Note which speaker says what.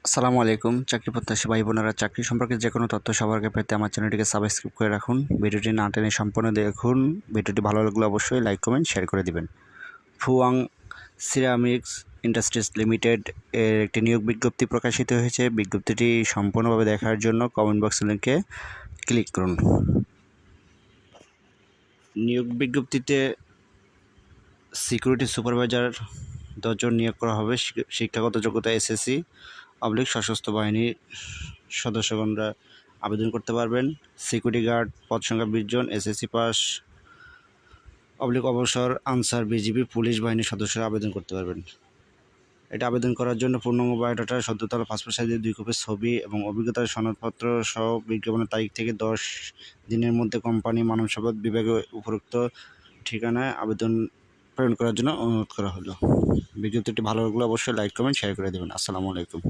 Speaker 1: আসসালামু আলাইকুম। চাকরি প্রত্যাশী ভাই বোনেরা, চাকরি সম্পর্কে যে কোনো তথ্য সবার আগে পেতে আমার চ্যানেলটিকে সাবস্ক্রাইব করে রাখুন। ভিডিওটি না টেনে সম্পূর্ণ দেখুন। ভিডিওটি ভালো লাগলে অবশ্যই লাইক কমেন্ট শেয়ার করে দিবেন। ফুয়াং সিরামিক্স ইন্ডাস্ট্রিজ লিমিটেড এর একটি নিয়োগ বিজ্ঞপ্তি প্রকাশিত হয়েছে। বিজ্ঞপ্তিটি সম্পূর্ণভাবে দেখার জন্য কমেন্ট বক্সের লিঙ্কে ক্লিক করুন। নিয়োগ বিজ্ঞপ্তিতে সিকিউরিটি সুপারভাইজার 10 জন নিয়োগ করা হবে। শিক্ষাগত যোগ্যতা এসএসসি সশস্ত্র বাহিনীর সদস্যগণরা আবেদন করতে পারবেন। সিকিউরিটি গার্ড পদ সংখ্যা 20 জন, এসএসসি পাস অবসর আনসার বিজিবি পুলিশ বাহিনীর সদস্যরা আবেদন করতে পারবেন। এটা আবেদন করার জন্য পূর্ণাঙ্গ বায়োডাটা, সদ্যতলা পাসপোর্ট সাইজের 2 কপি ছবি এবং অভিজ্ঞতার সনদপত্র সহ বিজ্ঞাপনের তারিখ থেকে 10 দিনের মধ্যে কোম্পানি মানব সম্পদ বিভাগে উপরোক্ত ঠিকানায় আবেদন প্রেরণ করার জন্য অনুরোধ করা হলো। বিজ্ঞপ্তিটি ভালো লাগলে অবশ্যই লাইক কমেন্ট শেয়ার করে দেবেন। আসসালামু আলাইকুম।